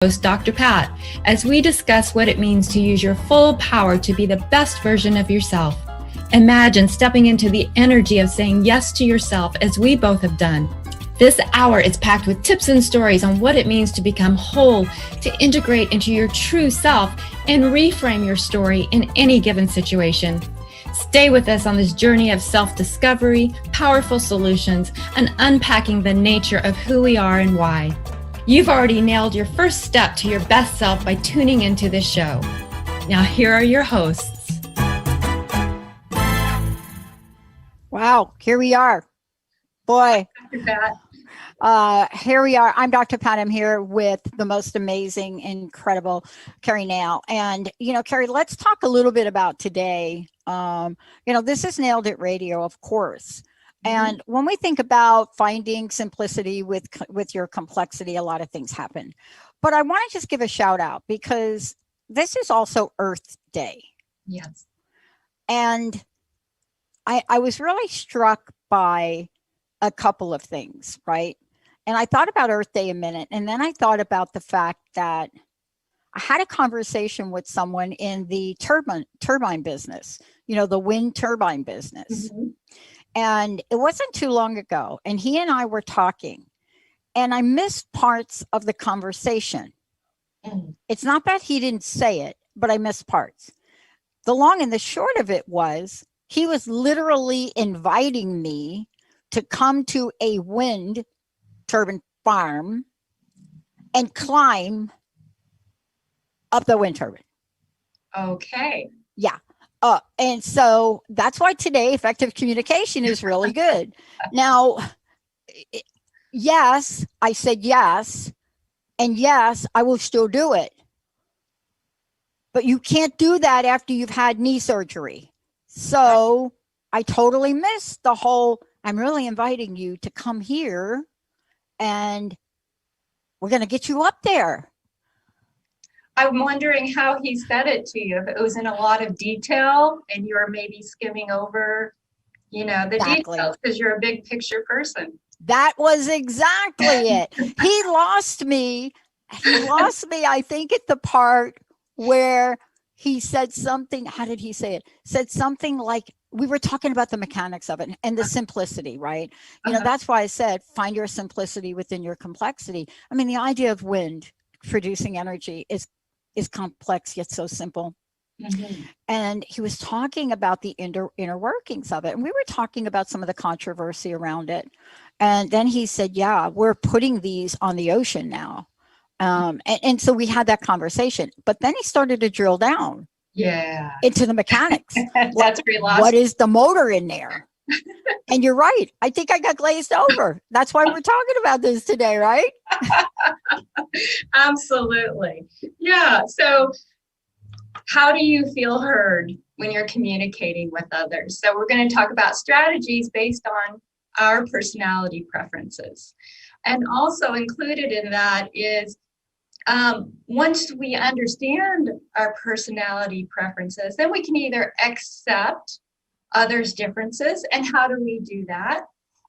Host Dr. Pat, as we discuss what it means to use your full power to be the best version of yourself. Imagine stepping into the energy of saying yes to yourself as we both have done. This hour is packed with tips and stories on what it means to become whole, to integrate into your true self, and reframe your story in any given situation. Stay with us on this journey of self-discovery, powerful solutions, and unpacking the nature of who we are and why. You've already nailed your first step to your best self by tuning into this show. Now, here are your hosts. Wow, here we are. Boy, Dr. Pat. here we are. I'm Dr. Pat. I'm here with the most amazing, incredible Keri now. And, Keri, let's talk a little bit about today. This is Nailed It Radio, of course. And when we think about finding simplicity with your complexity, a lot of things happen. But I want to just give a shout out because this is also Earth Day. Yes. And I was really struck by a couple of things, right? And I thought about Earth Day a minute, and then I thought about the fact that I had a conversation with someone in the turbine business, the wind turbine business. Mm-hmm. And it wasn't too long ago. And he and I were talking, and I missed parts of the conversation. Mm. It's not that he didn't say it, but I missed parts. The long and the short of it was he was literally inviting me to come to a wind turbine farm and climb up the wind turbine. Okay. Yeah. And so that's why today effective communication is really good. Now, yes, I said yes. And yes, I will still do it. But you can't do that after you've had knee surgery. So I totally missed the whole, I'm really inviting you to come here and we're going to get you up there. I'm wondering how he said it to you, if it was in a lot of detail and you were maybe skimming over, the details because you're a big picture person. That was exactly it. He lost me, I think, at the part where he said something. How did he say it? Said something like, we were talking about the mechanics of it and the simplicity, right? That's why I said, find your simplicity within your complexity. I mean, the idea of wind producing energy is complex yet so simple. Mm-hmm. And he was talking about the inner workings of it. And we were talking about some of the controversy around it. And then he said, yeah, we're putting these on the ocean now. And so we had that conversation. But then he started to drill down into the mechanics. That's what is the motor in there? And you're right. I think I got glazed over. That's why we're talking about this today, right? Absolutely. Yeah. So how do you feel heard when you're communicating with others? So we're going to talk about strategies based on our personality preferences. And also included in that is once we understand our personality preferences, then we can either accept others' differences. And how do we do that?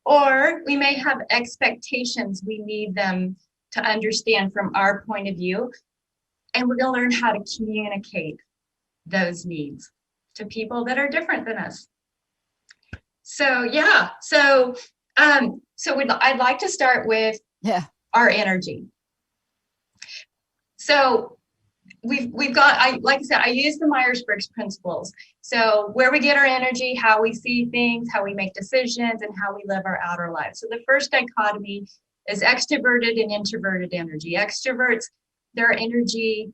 Or we may have expectations we need them to understand from our point of view. And we're going to learn how to communicate those needs to people that are different than us. So, yeah. I'd like to start with our energy. So we've got, like I said, I use the Myers-Briggs principles. So where we get our energy, how we see things, how we make decisions, and how we live our outer lives. So the first dichotomy is extroverted and introverted energy. Extroverts, their energy,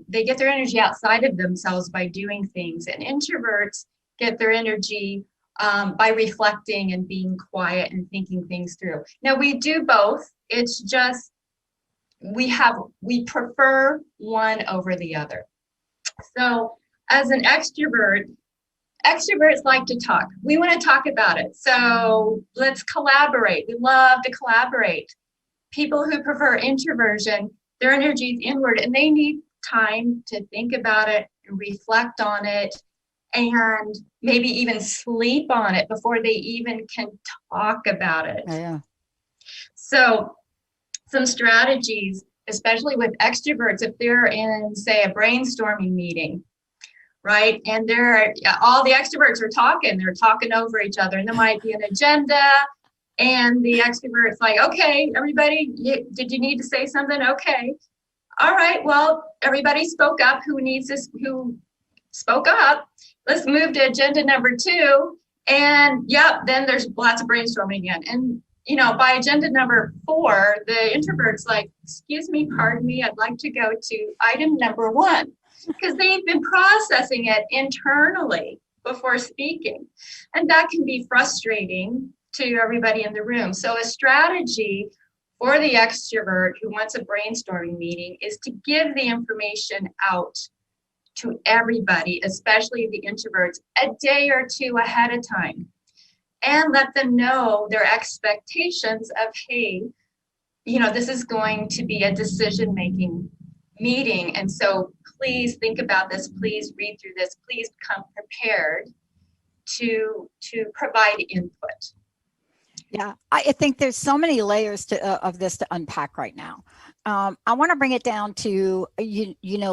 they get their energy outside of themselves by doing things. And introverts get their energy by reflecting and being quiet and thinking things through. Now we do both. It's just we prefer one over the other. So as an extroverts like to talk. We want to talk about it. So let's collaborate. We love to collaborate. People who prefer introversion, their energy is inward and they need time to think about it, reflect on it, and maybe even sleep on it before they even can talk about it. Yeah. So some strategies especially with extroverts, if they're in, say, a brainstorming meeting, right? And all the extroverts are talking, they're talking over each other, and there might be an agenda, and the extrovert's like, okay, everybody, did you need to say something? Okay. All right, well, everybody spoke up. Who spoke up? Let's move to agenda number 2. And then there's lots of brainstorming again. And by agenda number 4, the introvert's like, excuse me, pardon me, I'd like to go to item number 1, because they've been processing it internally before speaking. And that can be frustrating to everybody in the room. So a strategy for the extrovert who wants a brainstorming meeting is to give the information out to everybody, especially the introverts, a day or 2 ahead of time, and let them know their expectations of, hey, this is going to be a decision-making meeting. And so please think about this, please read through this, please come prepared to provide input. Yeah, I think there's so many layers of this to unpack right now. I want to bring it down to,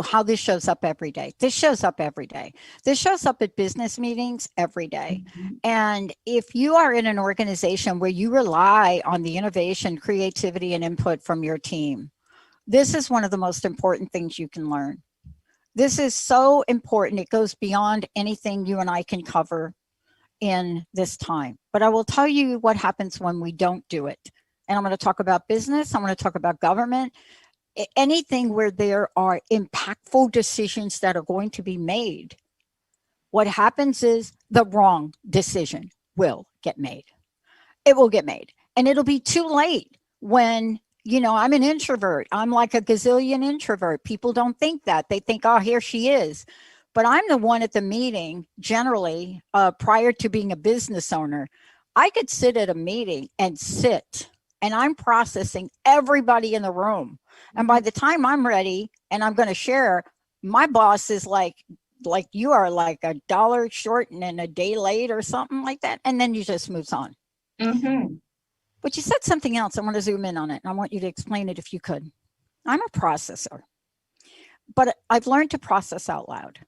how this shows up every day. This shows up every day. This shows up at business meetings every day. Mm-hmm. And if you are in an organization where you rely on the innovation, creativity, and input from your team, this is one of the most important things you can learn. This is so important. It goes beyond anything you and I can cover in this time. But I will tell you what happens when we don't do it. And I'm going to talk about business. I'm going to talk about government, anything where there are impactful decisions that are going to be made. What happens is the wrong decision will get made. It will get made. And it'll be too late when, I'm an introvert. I'm like a gazillion introvert. People don't think that. They think, oh, here she is. But I'm the one at the meeting, generally, prior to being a business owner. I could sit at a meeting and I'm processing everybody in the room. And by the time I'm ready and I'm going to share, my boss is like you are like $1 short and a day late or something like that. And then you just moves on. Mm-hmm. But you said something else. I want to zoom in on it. And I want you to explain it if you could. I'm a processor, but I've learned to process out loud.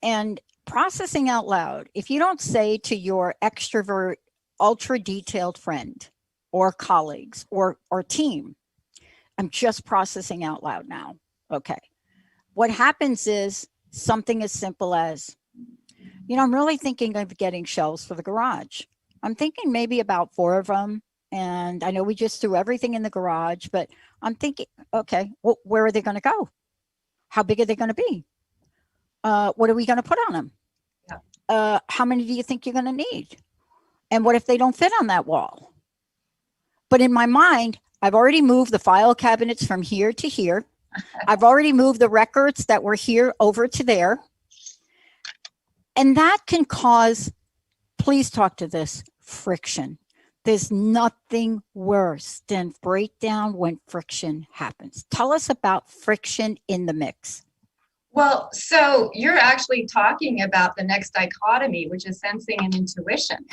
And processing out loud, if you don't say to your extrovert, ultra detailed friend or colleagues or team, I'm just processing out loud now. Okay. What happens is something as simple as, I'm really thinking of getting shelves for the garage. I'm thinking maybe about 4 of them. And I know we just threw everything in the garage, but I'm thinking, okay, well, where are they going to go? How big are they going to be? What are we going to put on them? Yeah. How many do you think you're going to need? And what if they don't fit on that wall? But in my mind, I've already moved the file cabinets from here to here. I've already moved the records that were here over to there. And that can cause, please talk to this, friction. There's nothing worse than breakdown when friction happens. Tell us about friction in the mix. Well, so you're actually talking about the next dichotomy, which is sensing and intuition.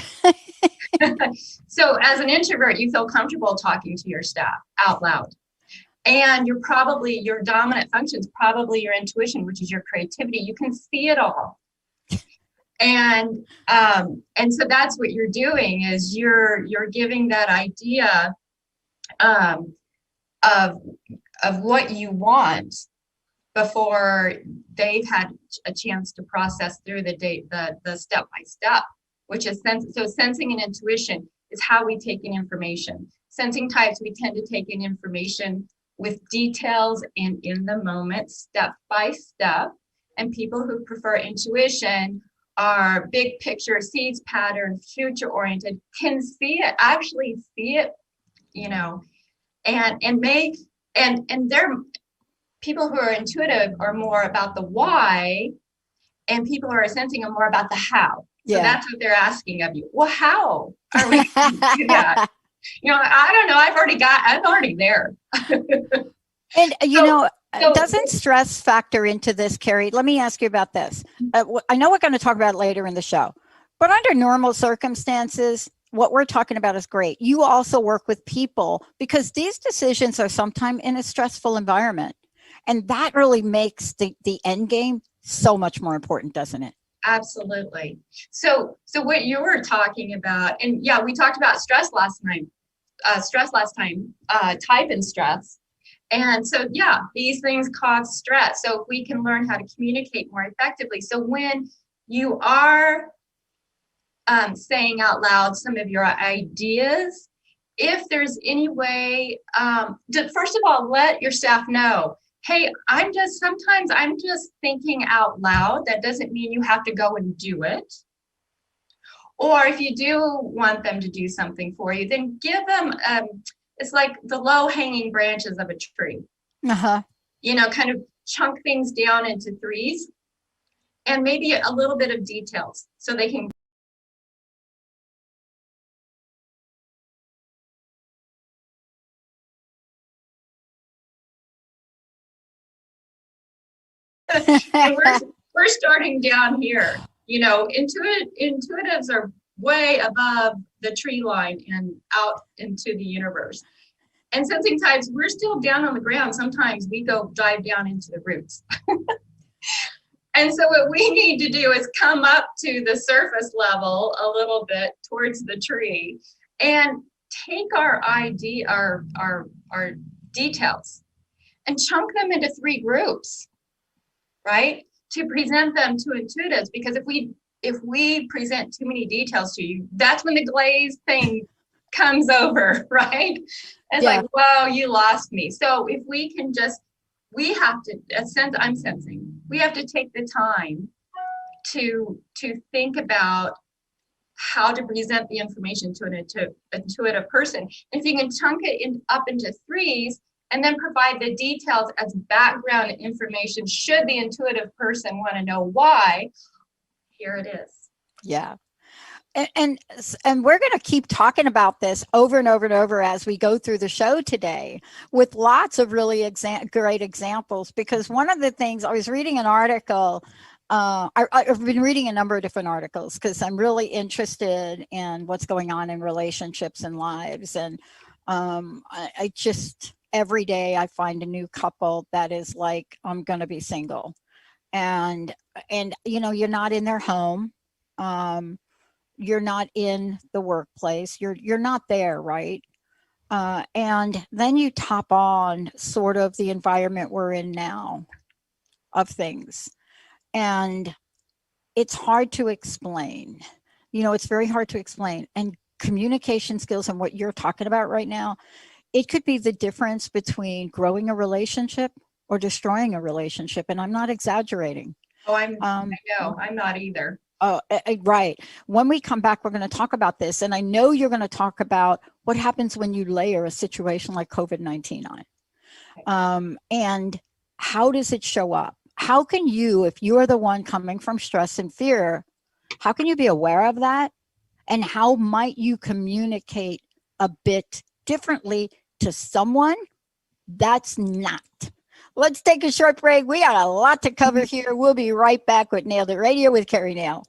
So as an introvert, you feel comfortable talking to your staff out loud. And your dominant function is probably your intuition, which is your creativity. You can see it all. And so that's what you're doing is you're giving that idea of what you want before they've had a chance to process through the step by step, which is sensing and intuition is how we take in information. Sensing types, we tend to take in information with details and in the moment, step by step. And people who prefer intuition are big picture, seeds pattern, future oriented, can actually see it, and they're people who are intuitive are more about the why, and people who are sensing are more about the how. So that's what they're asking of you. Well, how are we going to do that? I don't know. I'm already there. And, doesn't stress factor into this, Keri? Let me ask you about this. I know we're going to talk about it later in the show, but under normal circumstances, what we're talking about is great. You also work with people because these decisions are sometimes in a stressful environment. And that really makes the end game so much more important, doesn't it? Absolutely. So what you were talking about, and yeah, we talked about stress last time, type and stress. And so, yeah, these things cause stress. So if we can learn how to communicate more effectively. So when you are saying out loud some of your ideas, if there's any way, first of all, let your staff know, hey, sometimes I'm just thinking out loud. That doesn't mean you have to go and do it. Or if you do want them to do something for you, then give them, it's like the low hanging branches of a tree. Uh-huh. Kind of chunk things down into threes and maybe a little bit of details so they can and we're starting down here. Intuitives are way above the tree line and out into the universe. And sensing types, we're still down on the ground. Sometimes we go dive down into the roots. And so what we need to do is come up to the surface level a little bit towards the tree and take our details and chunk them into 3 groups, right? To present them to intuitives, because if we present too many details to you, that's when the glaze thing comes over, right? It's like, whoa, you lost me. So if we can I'm sensing, we have to take the time to think about how to present the information to an intuitive person. If you can chunk it up into 3s and then provide the details as background information, should the intuitive person want to know why, here it is. Yeah. And we're going to keep talking about this over and over and over as we go through the show today with lots of really great examples, because one of the things I was reading an article, I've been reading a number of different articles because I'm really interested in what's going on in relationships and lives. And I just, every day I find a new couple that is like, I'm going to be single. And, you're not in their home. You're not in the workplace. You're not there, right? And then you top on sort of the environment we're in now of things. And it's hard to explain. It's very hard to explain. And communication skills and what you're talking about right now, it could be the difference between growing a relationship or destroying a relationship. And I'm not exaggerating. Oh, I know, I'm not either. Oh, right. When we come back, we're going to talk about this. And I know you're going to talk about what happens when you layer a situation like COVID-19 on. And how does it show up? How can you, if you're the one coming from stress and fear, how can you be aware of that? And how might you communicate a bit differently to someone that's not? Let's take a short break. We got a lot to cover here. We'll be right back with Nailed It Radio with Keri Nail.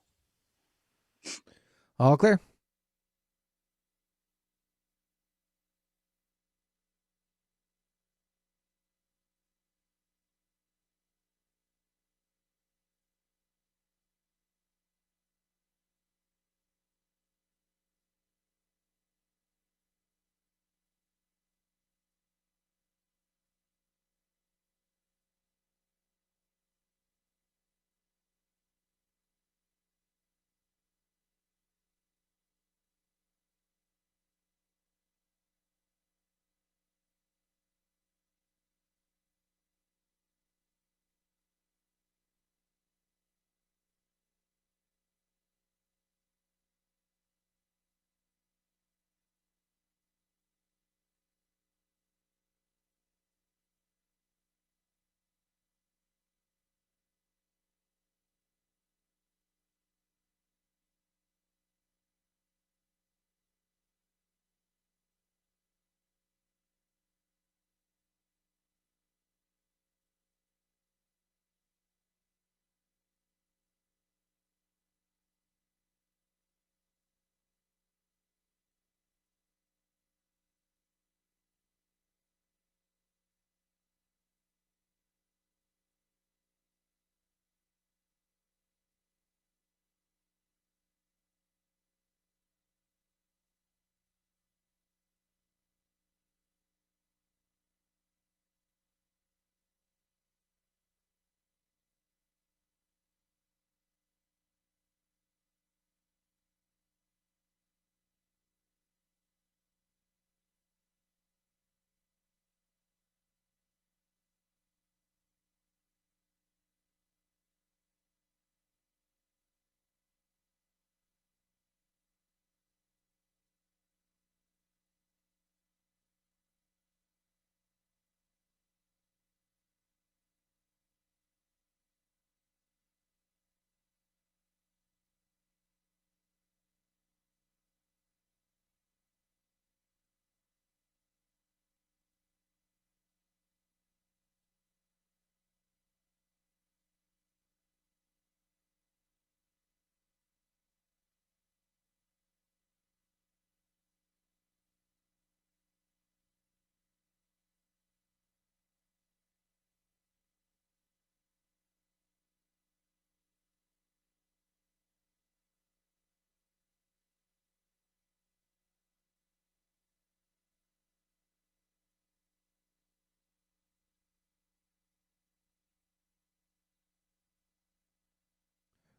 All clear.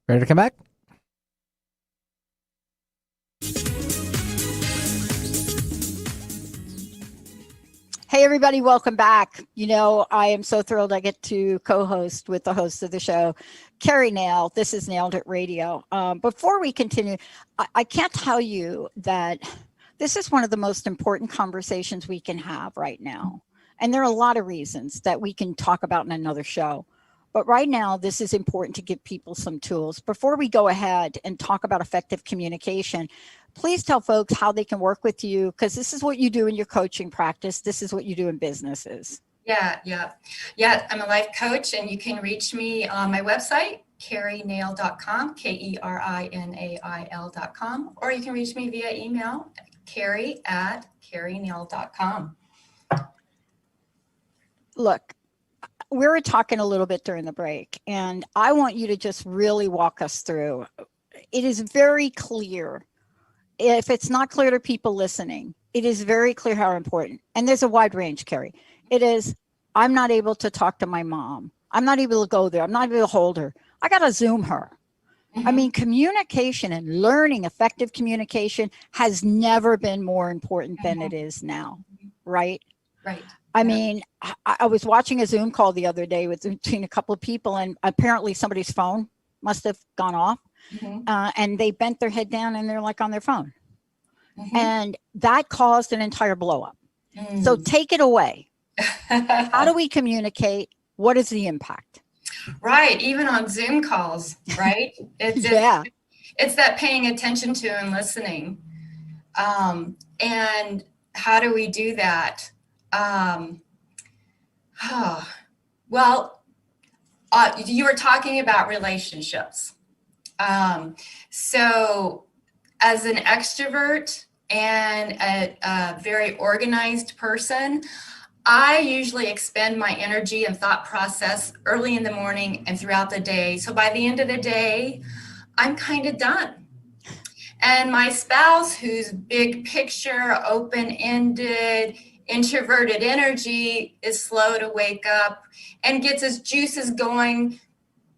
Ready to come back? Hey, everybody, welcome back. You know, I am so thrilled I get to co-host with the host of the show, Keri Nail. This is Nailed It Radio. Before we continue, I can't tell you that this is one of the most important conversations we can have right now. And there are a lot of reasons that we can talk about in another show. But right now, this is important to give people some tools. Before we go ahead and talk about effective communication, please tell folks how they can work with you, because this is what you do in your coaching practice. This is what you do in businesses. Yeah. I'm a life coach, and you can reach me on my website, kerinail.com, KERINAIL.com, or you can reach me via email, Keri@kerinail.com. Look, we were talking a little bit during the break, and I want you to just really walk us through. It is very clear. If it's not clear to people listening, it is very clear how important. And there's a wide range, Keri. It is, I'm not able to talk to my mom. I'm not able to go there. I'm not able to hold her. I got to Zoom her. I mean, communication and learning effective communication has never been more important than it is now, right? Right. I mean, I was watching a Zoom call the other day between a couple of people, and apparently somebody's phone must have gone off. And they bent their head down and they're like on their phone. And that caused an entire blow up. So take it away. How do we communicate? What is the impact? Right. Even on Zoom calls, right? It's that paying attention to and listening. And how do we do that? You were talking about relationships. So as an extrovert and a very organized person, I usually expend my energy and thought process early in the morning and throughout the day. So by the end of the day, I'm kind of done. And my spouse, who's big picture, open-ended, introverted energy, is slow to wake up and gets his juices going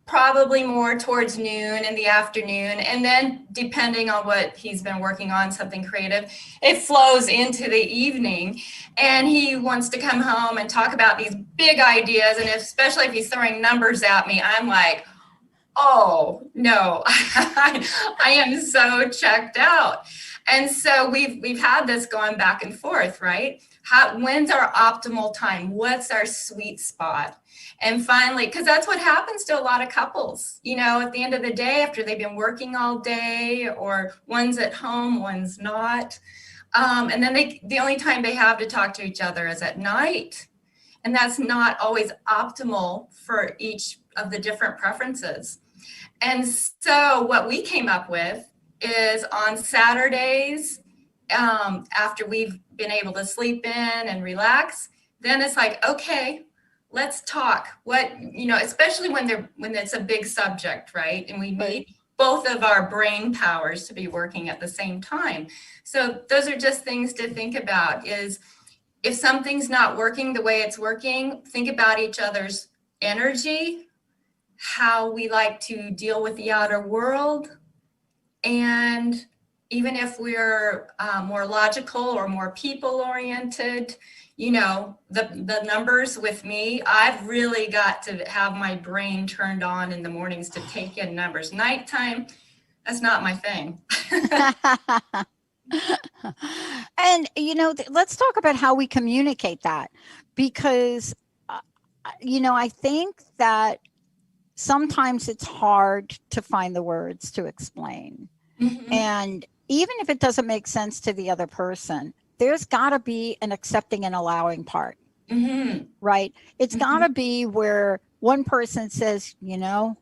probably more towards noon in the afternoon. And then depending on what he's been working on, something creative, it flows into the evening. And he wants to come home and talk about these big ideas. And especially if he's throwing numbers at me, I'm like, oh no, I am so checked out. And so we've had this going back and forth, right? When's our optimal time? What's our sweet spot? And finally, because that's what happens to a lot of couples, you know, at the end of the day, after they've been working all day, or one's at home, one's not. And then the only time they have to talk to each other is at night. And that's not always optimal for each of the different preferences. And so what we came up with is on Saturdays, after we've been able to sleep in and relax, then it's like, okay, let's talk. Especially when it's a big subject, right? And we need both of our brain powers to be working at the same time. So those are just things to think about, is if something's not working the way it's working, think about each other's energy, how we like to deal with the outer world. And even if we're more logical or more people oriented, you know, the numbers with me, I've really got to have my brain turned on in the mornings to take in numbers. Nighttime, that's not my thing. And, you know, let's talk about how we communicate that, because, I think that sometimes it's hard to find the words to explain. And even if it doesn't make sense to the other person, there's got to be an accepting and allowing part, right? It's got to be where one person says, you know,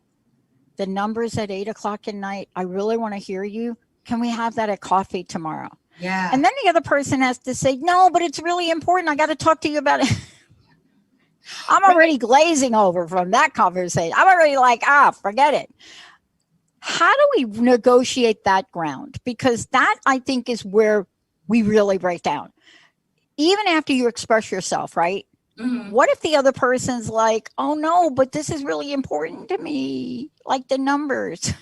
the numbers at 8:00 at night, I really want to hear you. Can we have that at coffee tomorrow? Yeah. And then the other person has to say, no, but it's really important. I got to talk to you about it. I'm already glazing over from that conversation. I'm already like, forget it. How do we negotiate that ground? Because that, I think, is where we really break down. Even after you express yourself, right? Mhm. What if the other person's like, oh no, but this is really important to me, like the numbers?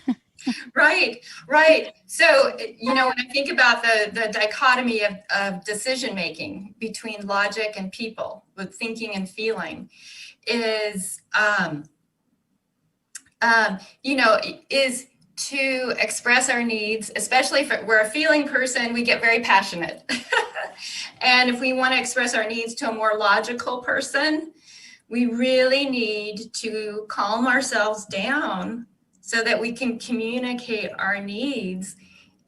Right, right. So, when I think about the dichotomy of decision making between logic and people, with thinking and feeling, is, is to express our needs, especially if we're a feeling person, we get very passionate. And if we want to express our needs to a more logical person, we really need to calm ourselves down so that we can communicate our needs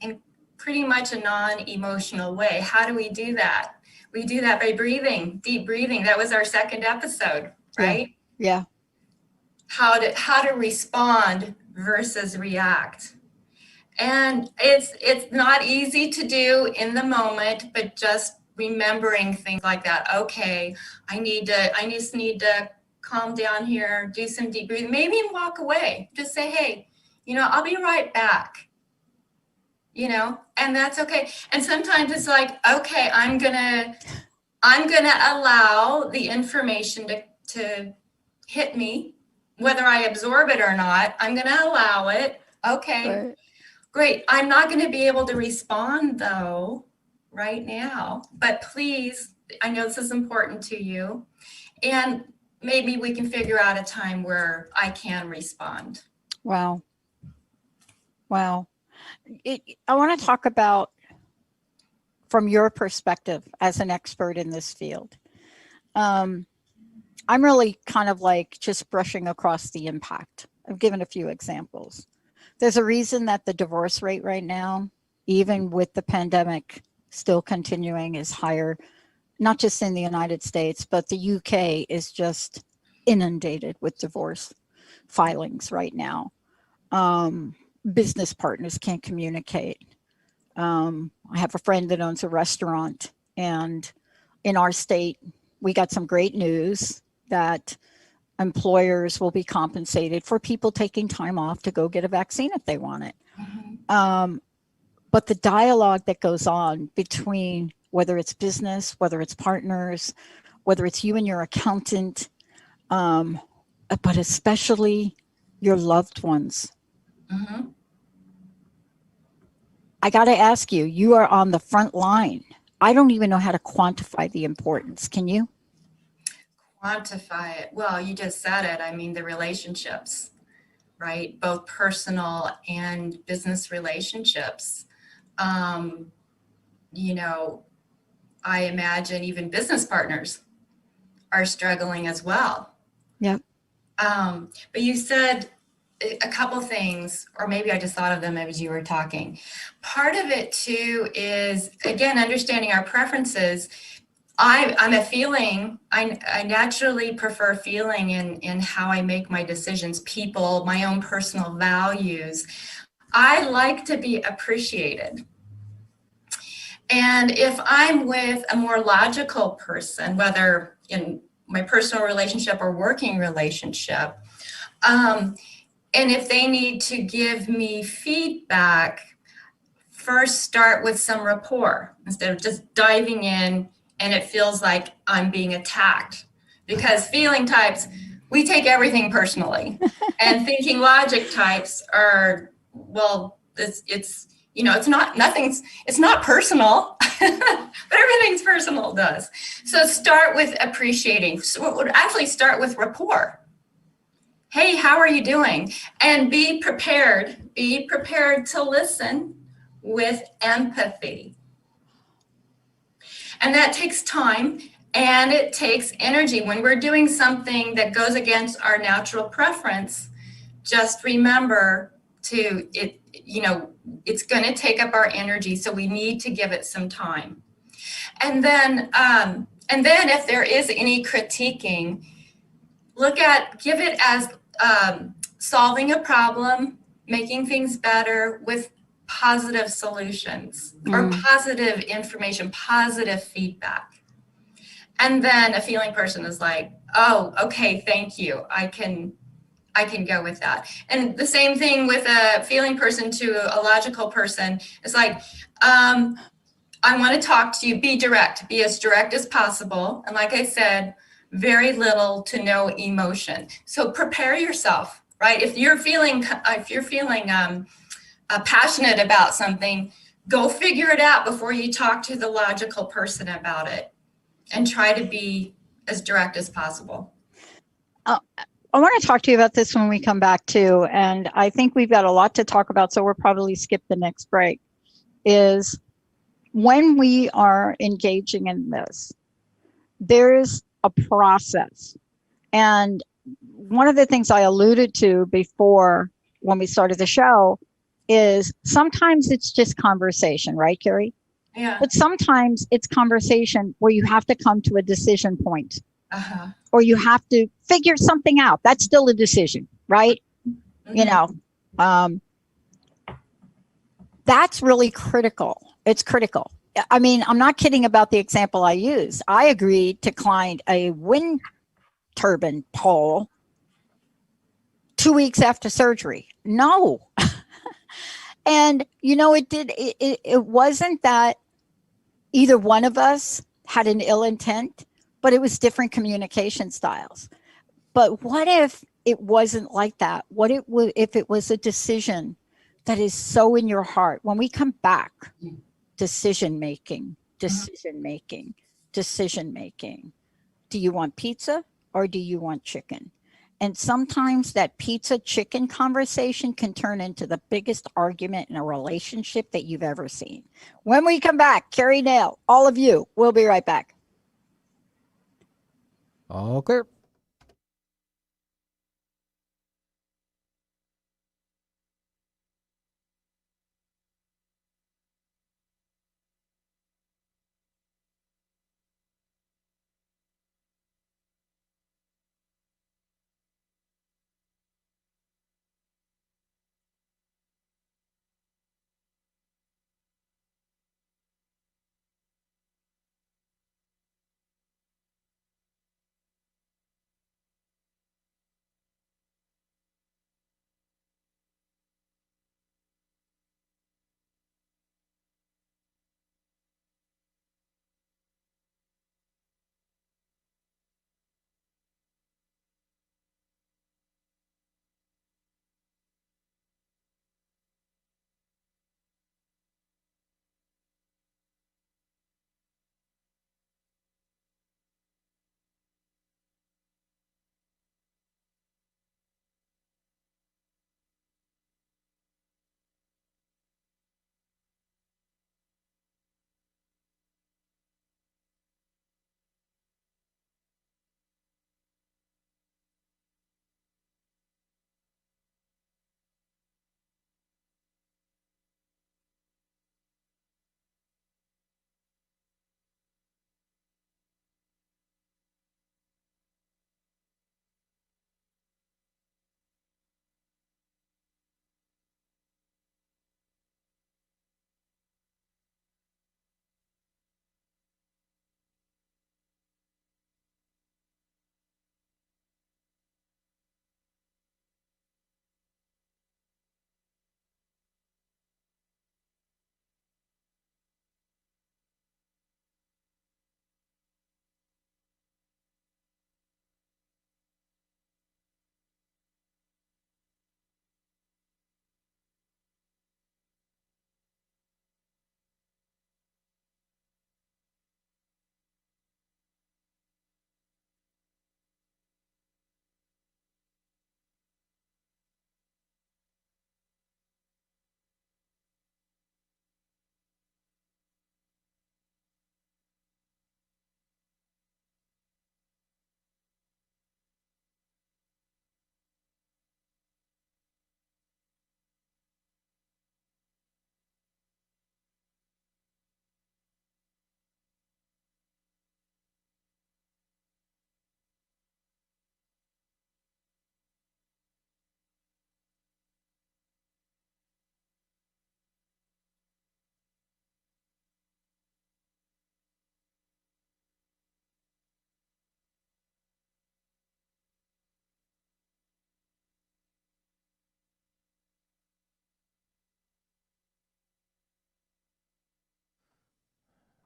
in pretty much a non-emotional way. How do we do that? We do that by breathing, deep breathing. That was our second episode, right? Yeah. How to respond versus react. And it's not easy to do in the moment, but just remembering things like that. Okay, I just need to calm down here, do some deep breathing, maybe walk away. Just say, hey, I'll be right back. And that's okay. And sometimes it's like, okay, I'm gonna allow the information to hit me, whether I absorb it or not. I'm gonna allow it. Okay. Right. Great. I'm not going to be able to respond though right now, but please, I know this is important to you, and maybe we can figure out a time where I can respond. Wow. I want to talk about, from your perspective as an expert in this field. I'm really kind of like just brushing across the impact. I've given a few examples. There's a reason that the divorce rate right now, even with the pandemic still continuing, is higher, not just in the United States, but the UK is just inundated with divorce filings right now. Business partners can't communicate. I have a friend that owns a restaurant, and in our state, we got some great news that employers will be compensated for people taking time off to go get a vaccine if they want it. Mm-hmm. But the dialogue that goes on between, whether it's business, whether it's partners, whether it's you and your accountant, but especially your loved ones. Mm-hmm. I got to ask you, you are on the front line. I don't even know how to quantify the importance. Can you? Quantify it. Well, you just said it. I mean, the relationships, right? Both personal and business relationships. I imagine even business partners are struggling as well. Yep. But you said a couple things, or maybe I just thought of them as you were talking. Part of it too is, again, understanding our preferences. I'm a feeling. I naturally prefer feeling in how I make my decisions, people, my own personal values. I like to be appreciated. And if I'm with a more logical person, whether in my personal relationship or working relationship, and if they need to give me feedback, first start with some rapport instead of just diving in and it feels like I'm being attacked. Because feeling types, we take everything personally. And thinking logic types are, well, it's not personal, but everything's personal does. So start with appreciating. So it would actually start with rapport. Hey, how are you doing? And be prepared to listen with empathy. And that takes time and it takes energy. When we're doing something that goes against our natural preference, just remember it's going to take up our energy. So we need to give it some time. And then if there is any critiquing, give it as solving a problem, making things better with positive solutions or positive information, positive feedback. And then a feeling person is like, oh, okay, thank you. I can go with that. And the same thing with a feeling person to a logical person. It's like, I want to talk to you, be direct, be as direct as possible. And like I said, very little to no emotion. So prepare yourself, right? If you're feeling passionate about something, go figure it out before you talk to the logical person about it, and try to be as direct as possible. I want to talk to you about this when we come back too, and I think we've got a lot to talk about, so we'll probably skip the next break. Is when we are engaging in this, there's a process. And one of the things I alluded to before when we started the show is sometimes it's just conversation, right, Keri? Yeah. But sometimes it's conversation where you have to come to a decision point, Uh-huh. or you have to figure something out. That's still a decision, right? Mm-hmm. You know, that's really critical. It's critical. I mean, I'm not kidding about the example I used. I agreed to climb a wind turbine pole 2 weeks after surgery. No. And, it wasn't that either one of us had an ill intent, but it was different communication styles. But what if it wasn't like that? What if it was a decision that is so in your heart? When we come back, decision making, decision making, decision making. Do you want pizza or do you want chicken? And sometimes that pizza chicken conversation can turn into the biggest argument in a relationship that you've ever seen. When we come back, Keri Nail, all of you, we'll be right back. All clear.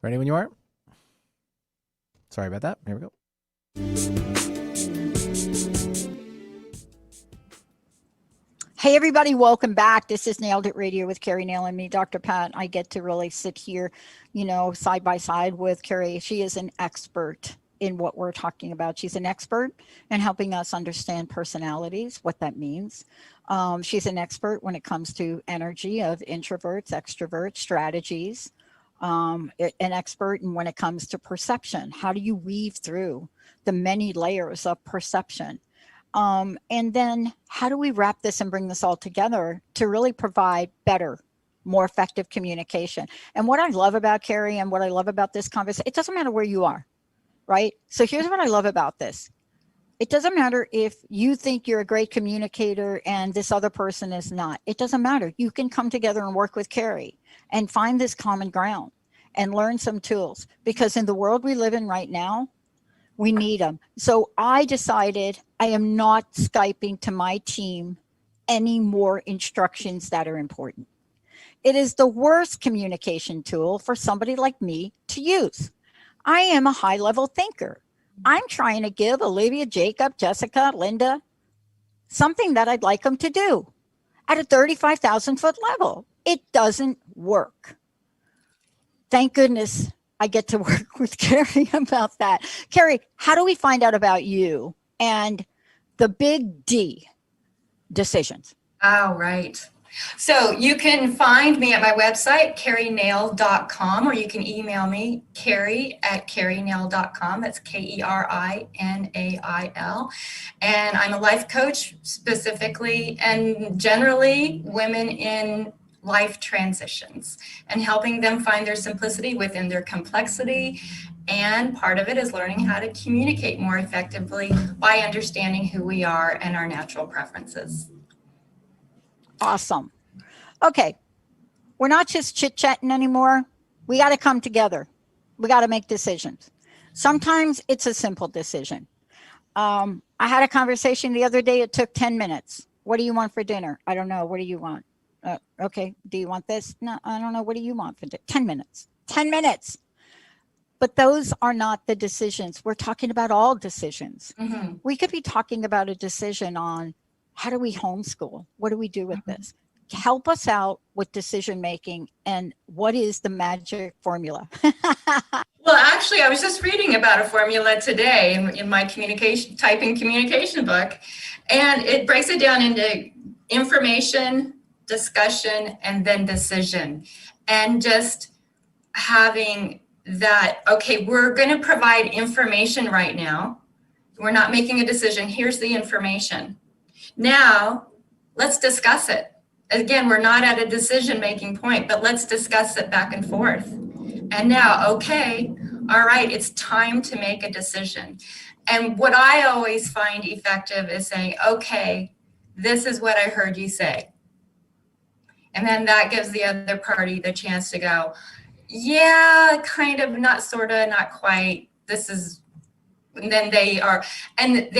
Ready when you are? Sorry about that. Here we go. Hey, everybody, welcome back. This is Nailed It Radio with Keri, Nail, and me, Dr. Pat. I get to really sit here, side by side with Keri. She is an expert in what we're talking about. She's an expert in helping us understand personalities, what that means. She's an expert when it comes to energy of introverts, extroverts, strategies, an expert in when it comes to perception. How do you weave through the many layers of perception? And then how do we wrap this and bring this all together to really provide better, more effective communication? And what I love about Keri and what I love about this conversation, it doesn't matter where you are, right? So here's what I love about this. It doesn't matter if you think you're a great communicator and this other person is not. It doesn't matter. You can come together and work with Keri and find this common ground and learn some tools, because in the world we live in right now, we need them. So I decided I am not Skyping to my team any more instructions that are important. It is the worst communication tool for somebody like me to use. I am a high-level thinker. I'm trying to give Olivia, Jacob, Jessica, Linda, something that I'd like them to do at a 35,000-foot level. It doesn't work. Thank goodness I get to work with Keri about that. Keri, how do we find out about you and the big D, decisions? Oh, right. So you can find me at my website, kerinail.com, or you can email me, Keri@kerinail.com. That's KERINAIL. And I'm a life coach specifically and generally women in life transitions and helping them find their simplicity within their complexity. And part of it is learning how to communicate more effectively by understanding who we are and our natural preferences. Awesome. Okay. We're not just chit-chatting anymore. We got to come together. We got to make decisions. Sometimes it's a simple decision. I had a conversation the other day. It took 10 minutes. What do you want for dinner? I don't know. What do you want? Okay. Do you want this? No, I don't know. What do you want for dinner? 10 minutes. 10 minutes. But those are not the decisions. We're talking about all decisions. Mm-hmm. We could be talking about a decision on how do we homeschool? What do we do with this? Help us out with decision making, and what is the magic formula? Well, actually, I was just reading about a formula today in my typing communication book, and it breaks it down into information, discussion, and then decision. And just having that, okay, we're going to provide information right now. We're not making a decision. Here's the information. Now, let's discuss it. Again, we're not at a decision-making point, but let's discuss it back and forth. And now, okay, all right, it's time to make a decision. And what I always find effective is saying, okay, this is what I heard you say. And then that gives the other party the chance to go, yeah, kind of, not sort of, not quite, this is, and then they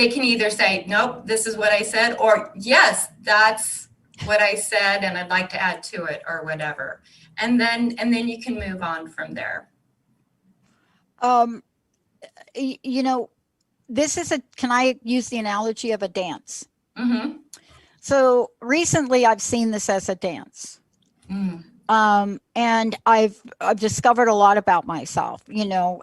can either say, nope, this is what I said, or yes, that's what I said and I'd like to add to it, or whatever. And then you can move on from there. This is can I use the analogy of a dance? Mm-hmm. So recently I've seen this as a dance. Mm. And I've discovered a lot about myself.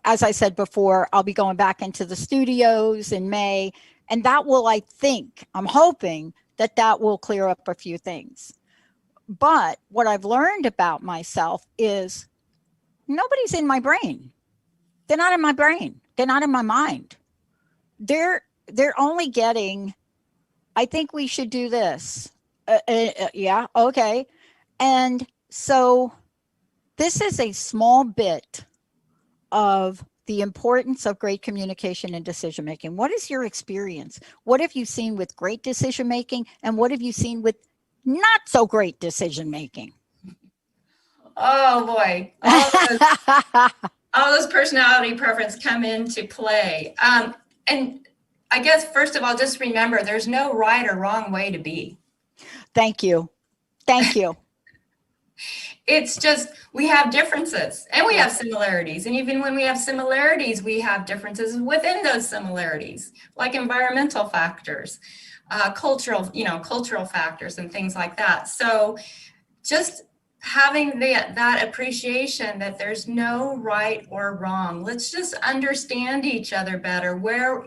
As I said before, I'll be going back into the studios in May, and that will, I'm hoping that will clear up a few things. But what I've learned about myself is nobody's in my brain. They're not in my brain. They're not in my mind. They're only getting, I think we should do this. Yeah, okay. And so this is a small bit of the importance of great communication and decision making. What is your experience? What have you seen with great decision making, and what have you seen with not so great decision making? Oh boy, all those personality preference come into play. And I guess first of all, just remember, there's no right or wrong way to be. Thank you. It's just we have differences and we have similarities. And even when we have similarities, we have differences within those similarities, like environmental factors, cultural factors and things like that. So just having that appreciation that there's no right or wrong. Let's just understand each other better, where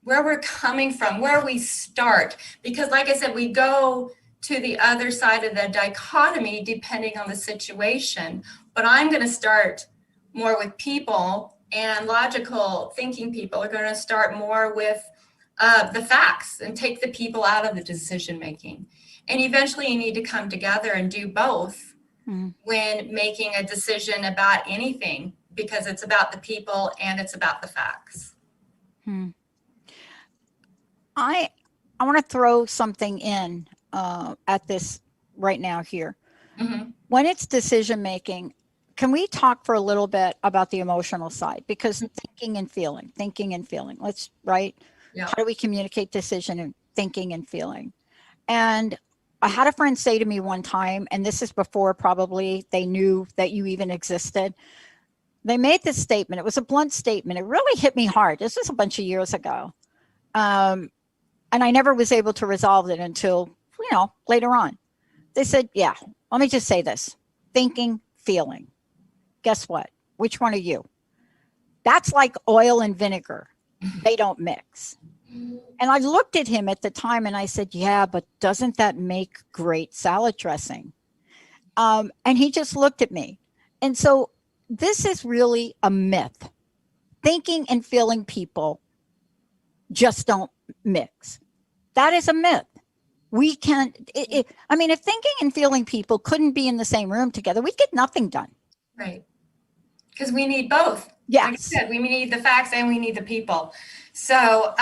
we're coming from, where we start. Because like I said, we go to the other side of the dichotomy depending on the situation. But I'm going to start more with people, and logical thinking people are going to start more with the facts and take the people out of the decision making. And eventually you need to come together and do both when making a decision about anything, because it's about the people and it's about the facts. I want to throw something in at this right now here. When it's decision making, can we talk for a little bit about the emotional side? Because thinking and feeling, let's, right? Yeah. How do we communicate decision and thinking and feeling? And I had a friend say to me one time, and this is before probably they knew that you even existed. They made this statement. It was a blunt statement. It really hit me hard. This was a bunch of years ago. And I never was able to resolve it until, later on. They said, yeah, let me just say this. Thinking, feeling. Guess what? Which one are you? That's like oil and vinegar. They don't mix. And I looked at him at the time and I said, yeah, but doesn't that make great salad dressing? And he just looked at me. And so this is really a myth. Thinking and feeling people just don't mix. That is a myth. We can't, if thinking and feeling people couldn't be in the same room together, we'd get nothing done. Right. Because we need both. Yes. Like I said, we need the facts and we need the people. So,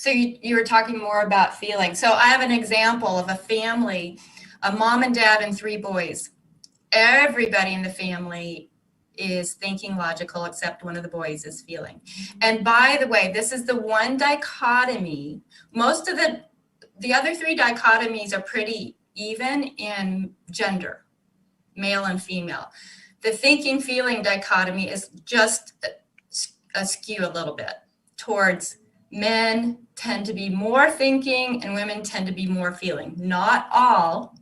you were talking more about feeling. So I have an example of a family, a mom and dad and 3 boys. Everybody in the family is thinking logical, except one of the boys is feeling. And by the way, this is the one dichotomy. Most of the other 3 dichotomies are pretty even in gender, male and female. The thinking feeling dichotomy is just askew a little bit towards men tend to be more thinking and women tend to be more feeling. Not all,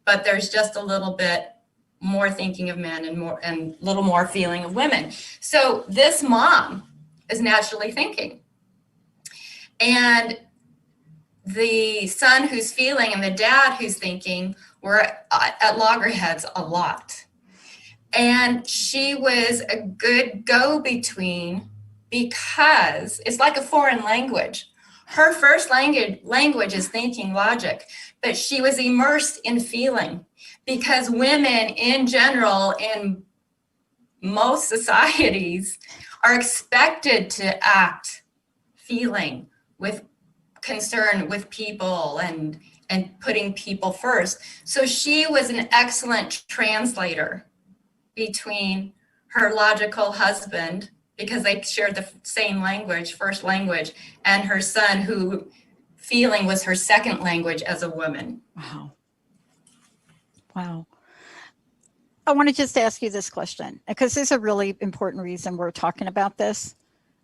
but there's just a little bit more thinking of men and little more feeling of women. So this mom is naturally thinking. And the son who's feeling and the dad who's thinking were at loggerheads a lot. And she was a good go-between because it's like a foreign language. Her first language is thinking logic, but she was immersed in feeling because women in general in most societies are expected to act feeling with concern with people and putting people first. So she was an excellent translator between her logical husband, because they shared the same language, first language, and her son, who feeling was her second language as a woman. Wow. I want to just ask you this question, because there's a really important reason we're talking about this.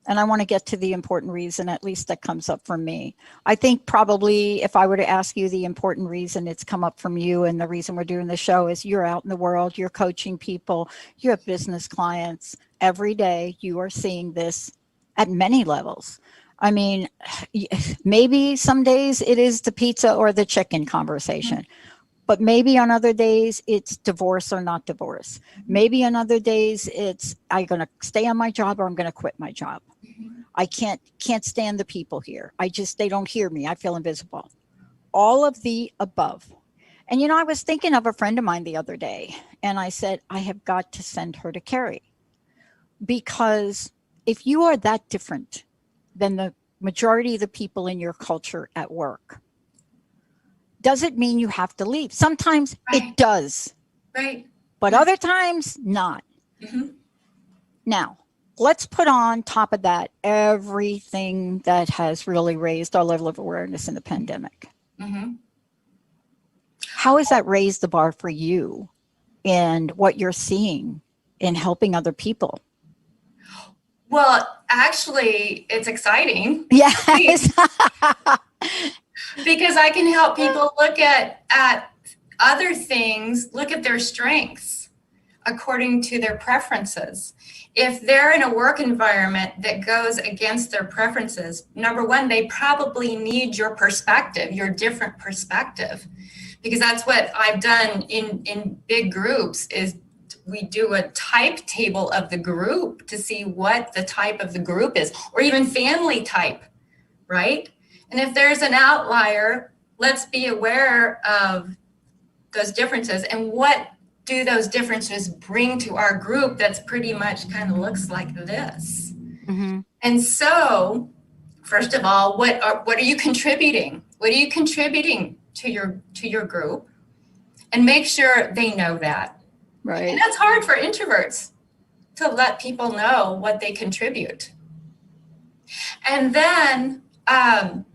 And I want to get to the important reason, at least that comes up for me. I think probably if I were to ask you the important reason it's come up from you, and the reason we're doing the show is you're out in the world, you're coaching people, you have business clients. Every day you are seeing this at many levels. I mean, maybe some days it is the pizza or the chicken conversation. But maybe on other days, it's divorce or not divorce. Maybe on other days, it's I'm going to stay on my job or I'm going to quit my job. I can't stand the people here. They don't hear me. I feel invisible. All of the above. And, I was thinking of a friend of mine the other day, and I said, I have got to send her to Keri. Because if you are that different than the majority of the people in your culture at work, does it mean you have to leave? Sometimes it does. Right. But other times, not. Now, let's put on top of that everything that has really raised our level of awareness in the pandemic. how has that raised the bar for you and what you're seeing in helping other people? Well, actually, it's exciting. Yes. Because I can help people look at other things, look at their strengths according to their preferences. If they're in a work environment that goes against their preferences, number one, they probably need your perspective, your different perspective, because that's what I've done in big groups is we do a type table of the group to see what the type of the group is, or even family type, right? And if there's an outlier, let's be aware of those differences and what do those differences bring to our group that's pretty much kind of looks like this. Mm-hmm. And so, first of all, what are you contributing? What are you contributing to your group? And make sure they know that. Right. And that's hard for introverts to let people know what they contribute. And then I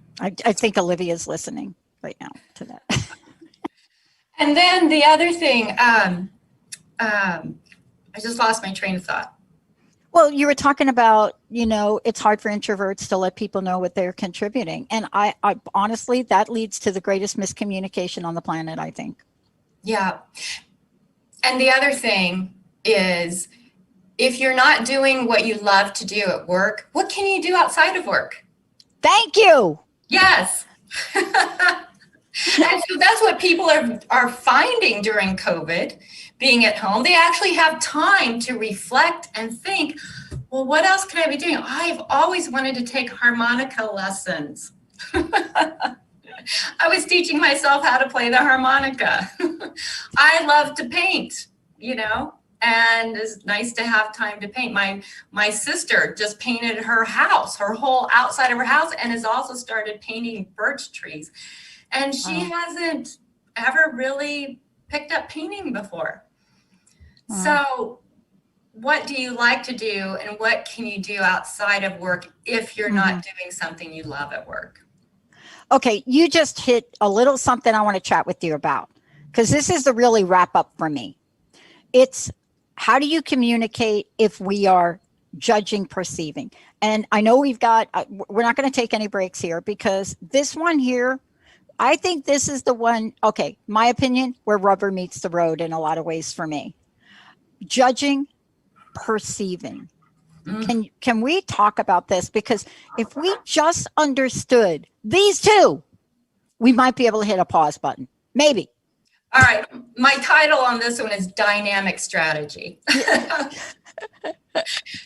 think Olivia's listening right now to that. And then the other thing, I just lost my train of thought. Well, you were talking about, it's hard for introverts to let people know what they're contributing. And I honestly, that leads to the greatest miscommunication on the planet, I think. Yeah. And the other thing is, if you're not doing what you love to do at work, what can you do outside of work? Thank you. Yes. And so that's what people are finding during COVID, being at home. They actually have time to reflect and think, well, what else could I be doing? I've always wanted to take harmonica lessons. I was teaching myself how to play the harmonica. I love to paint, and it's nice to have time to paint. My sister just painted her house, her whole outside of her house, and has also started painting birch trees. And she hasn't ever really picked up painting before. So what do you like to do, and what can you do outside of work if you're not doing something you love at work? Okay, you just hit a little something I want to chat with you about, because this is the really wrap up for me. It's how do you communicate if we are judging, perceiving? And I know we're not going to take any breaks here, because this one here, I think this is the one, okay, my opinion, where rubber meets the road in a lot of ways for me. Judging, perceiving. Can we talk about this? Because if we just understood these two, we might be able to hit a pause button. Maybe. All right. My title on this one is Dynamic Strategy.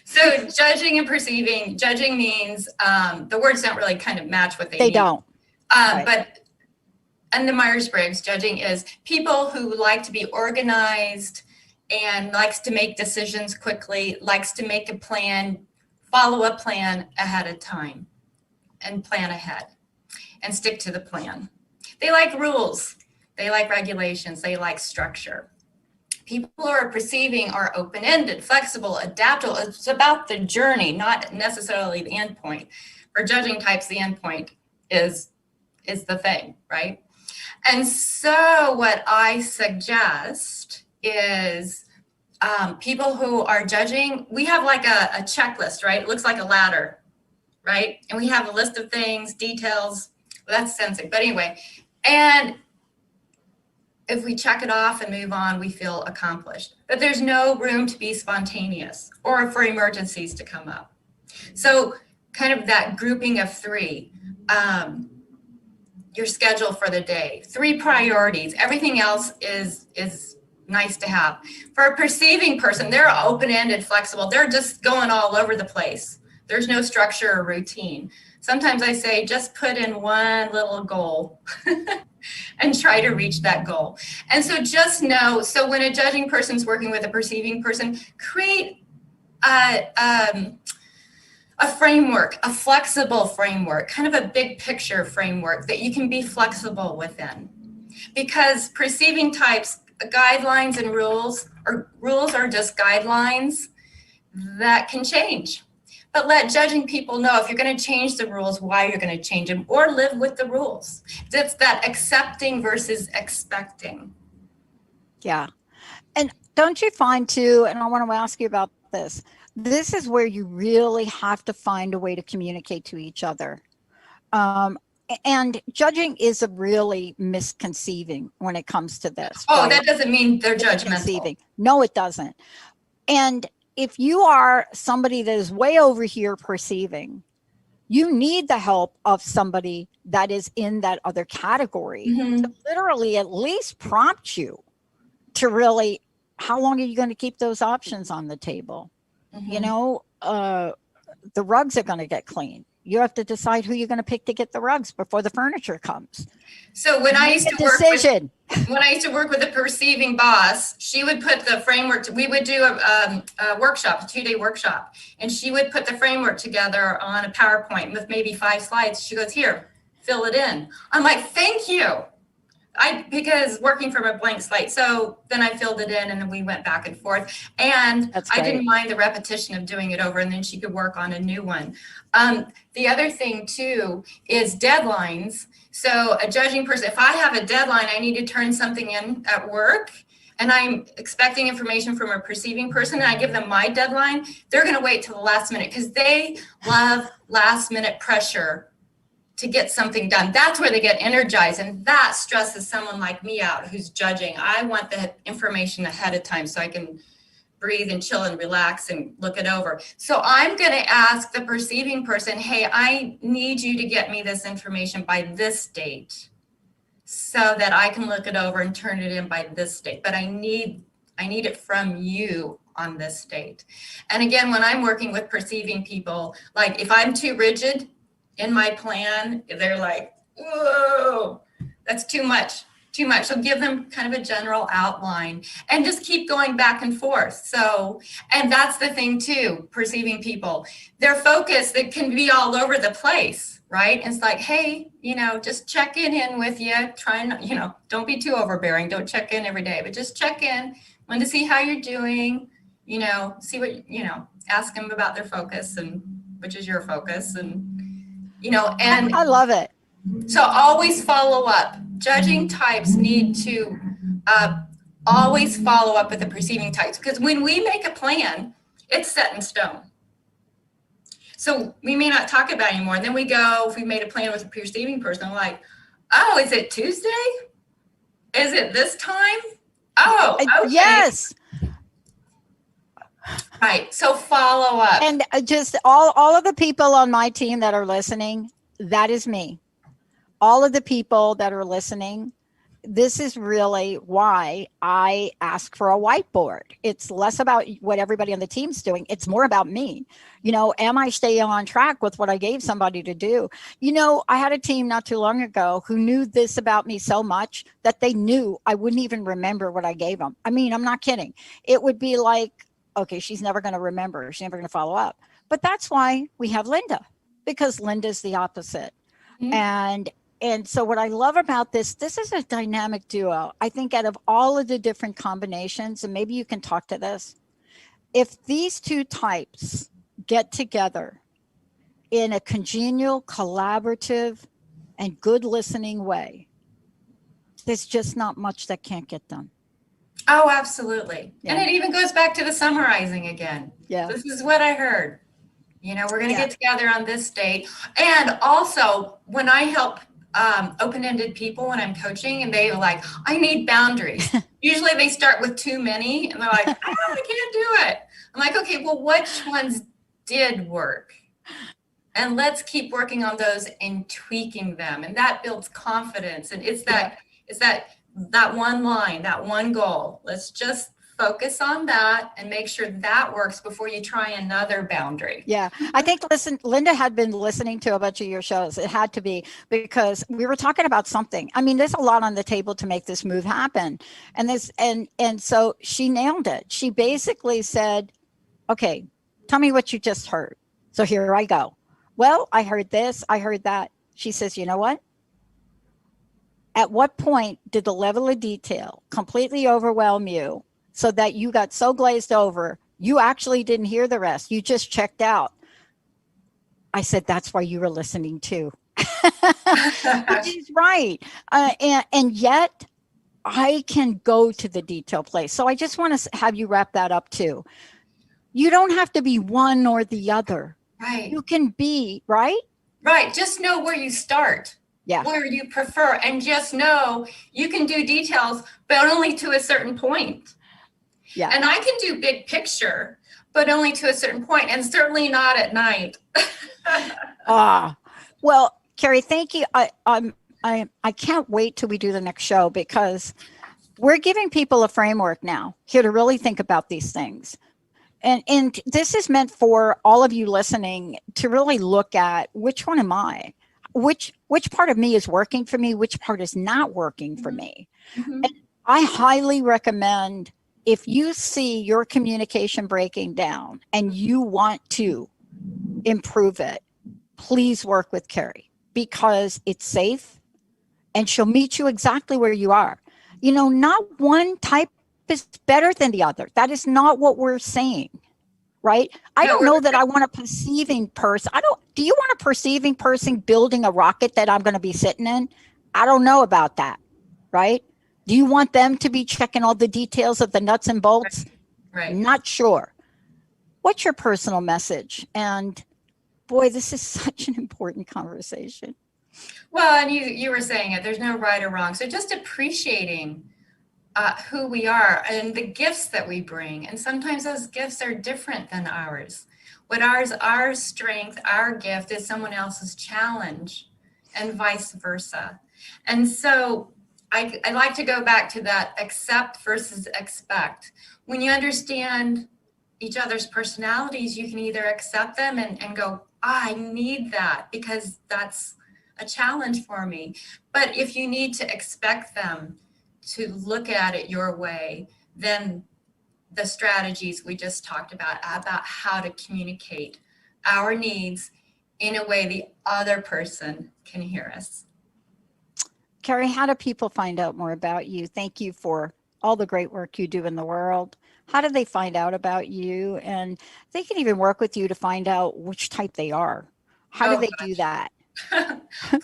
So judging and perceiving, judging means the words don't really kind of match what they mean. They don't. Right. But and the Myers-Briggs, judging is people who like to be organized and likes to make decisions quickly, likes to make a plan, follow a plan ahead of time and plan ahead and stick to the plan. They like rules. They like regulations. They like structure. People who are perceiving are open-ended, flexible, adaptable. It's about the journey, not necessarily the end point. For judging types, the end point is the thing, right? And so what I suggest is people who are judging, we have like a checklist, right? It looks like a ladder, right? And we have a list of things, details. Well, that's sensing. But anyway, and if we check it off and move on, we feel accomplished. But there's no room to be spontaneous or for emergencies to come up. So kind of that grouping of three. Your schedule for the day, 3 priorities. Everything else is nice to have. For a perceiving person, they're open-ended, flexible. They're just going all over the place. There's no structure or routine. Sometimes I say, just put in one little goal and try to reach that goal. And so just know, so when a judging person's working with a perceiving person, create a framework, a flexible framework, kind of a big picture framework that you can be flexible within. Because perceiving types, guidelines and rules are just guidelines that can change. but let judging people know if you're going to change the rules, why you're going to change them, or live with the rules. It's that accepting versus expecting. Yeah. And don't you find too, and I want to ask you about this is where you really have to find a way to communicate to each other. Um, and judging is a really misconceiving when it comes to this. Oh, right? that doesn't mean they're judgmental. Misconceiving. No, it doesn't. And if you are somebody that is way over here perceiving, you need the help of somebody that is in that other category to literally at least prompt you to really, how long are you going to keep those options on the table? You know, the rugs are going to get clean. You have to decide who you're going to pick to get the rugs before the furniture comes. So when I used to work with a perceiving boss, she would put the framework. We would do a workshop, a 2-day workshop, and she would put the framework together on a PowerPoint with maybe 5 slides. She goes, "Here, fill it in." I'm like, "Thank you." Because working from a blank slate. So then I filled it in and then we went back and forth. And I didn't mind the repetition of doing it over, and then she could work on a new one. The other thing too is deadlines. So a judging person, if I have a deadline, I need to turn something in at work, and I'm expecting information from a perceiving person, and I give them my deadline, they're going to wait till the last minute because they love last minute pressure to get something done. That's where they get energized, and that stresses someone like me out who's judging. I want the information ahead of time so I can breathe and chill and relax and look it over. So I'm going to ask the perceiving person, "Hey, I need you to get me this information by this date so that I can look it over and turn it in by this date. But I need it from you on this date." And again, when I'm working with perceiving people, like if I'm too rigid in my plan, they're like, "Whoa, that's too much. So give them kind of a general outline and just keep going back and forth. So, and that's the thing too, perceiving people, their focus, that can be all over the place, right? It's like, "Hey, just checking in with you. Try and, don't be too overbearing. Don't check in every day, but just check in. Want to see how you're doing, see what, ask them about their focus and which is your focus, and and I love it. So always follow up. Judging types need to always follow up with the perceiving types, because when we make a plan, it's set in stone. So we may not talk about it anymore. And then we go, if we made a plan with a perceiving person, I'm like, "Oh, is it Tuesday? Is it this time? Oh, okay." Yes. Right. So follow up. And just all of the people on my team that are listening, that is me. All of the people that are listening, this is really why I ask for a whiteboard. It's less about what everybody on the team's doing. It's more about me. Am I staying on track with what I gave somebody to do? I had a team not too long ago who knew this about me so much that they knew I wouldn't even remember what I gave them. I mean, I'm not kidding. It would be like, okay, she's never going to remember. She's never going to follow up. But that's why we have Linda, because Linda's the opposite. Mm-hmm. And so what I love about this is a dynamic duo. I think out of all of the different combinations, and maybe you can talk to this, if these two types get together in a congenial, collaborative, and good listening way, there's just not much that can't get done. Oh, absolutely. Yeah. And it even goes back to the summarizing again. Yeah. This is what I heard. We're going to get together on this date. And also, when I help open-ended people when I'm coaching, and they're like, "I need boundaries." Usually they start with too many, and they're like, "Oh, I can't do it." I'm like, "Okay, well, which ones did work? And let's keep working on those and tweaking them." And that builds confidence. And it's that one line, that one goal. Let's just focus on that and make sure that works before you try another boundary. Yeah. I think Linda had been listening to a bunch of your shows. It had to be, because we were talking about something. I mean, there's a lot on the table to make this move happen. And so she nailed it. She basically said, "Okay, tell me what you just heard." So here I go. "Well, I heard this, I heard that." She says, "You know what? At what point did the level of detail completely overwhelm you so that you got so glazed over, you actually didn't hear the rest? You just checked out. I said, that's why you were listening too. But she's right. And yet I can go to the detail place. So I just want to have you wrap that up too. You don't have to be one or the other. Right. You can be, right? Right. Just know where you start. Yeah. Where you prefer, and just know you can do details, but only to a certain point. Yeah. And I can do big picture, but only to a certain point, and certainly not at night. Well, Keri, thank you. I can't wait till we do the next show, because we're giving people a framework now here to really think about these things. And this is meant for all of you listening to really look at, which one am I? Which part of me is working for me? Which part is not working for me? Mm-hmm. And I highly recommend, if you see your communication breaking down and you want to improve it, please work with Keri, because it's safe and she'll meet you exactly where you are. You know, not one type is better than the other. That is not what we're saying, right? I don't know that I want a perceiving person. Do you want a perceiving person building a rocket that I'm going to be sitting in? I don't know about that, right? Do you want them to be checking all the details of the nuts and bolts? Right. Not sure. What's your personal message? And boy, this is such an important conversation. Well, and you were saying it, there's no right or wrong. So just appreciating who we are and the gifts that we bring. And sometimes those gifts are different than ours. Our strength, our gift is someone else's challenge, and vice versa. And so I like to go back to that accept versus expect. When you understand each other's personalities, you can either accept them and go, I need that because that's a challenge for me. But if you need to expect them to look at it your way, then the strategies we just talked about how to communicate our needs in a way the other person can hear us. Keri, how do people find out more about you? Thank you for all the great work you do in the world. How do they find out about you? And they can even work with you to find out which type they are. How do they do that?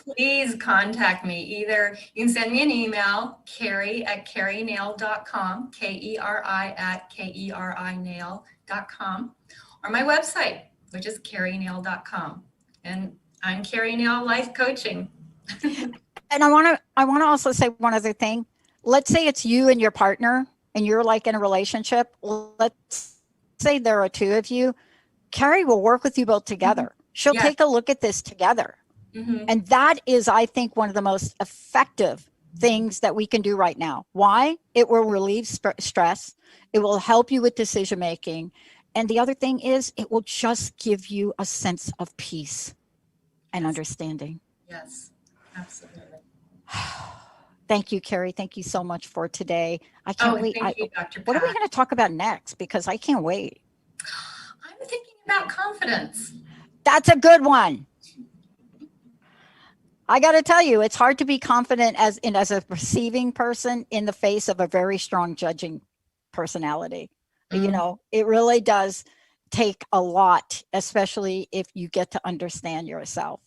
Please contact me. Either you can send me an email, Keri@kerinail.com, KERI@KERInail.com, or my website, which is kerinail.com. And I'm Keri Nail Life Coaching. And I want to also say one other thing. Let's say it's you and your partner and you're like in a relationship. Let's say there are two of you. Keri will work with you both together. She'll take a look at this together. Mm-hmm. And that is, I think, one of the most effective things that we can do right now. Why? It will relieve stress. It will help you with decision making. And the other thing is, it will just give you a sense of peace and understanding. Yes, absolutely. Thank you, Keri. Thank you so much for today. I can't wait. Thank you, Dr. Pat. What are we going to talk about next? Because I can't wait. I'm thinking about confidence. That's a good one. I got to tell you, it's hard to be confident as a receiving person in the face of a very strong judging personality. Mm-hmm. You know, it really does take a lot, especially if you get to understand yourself.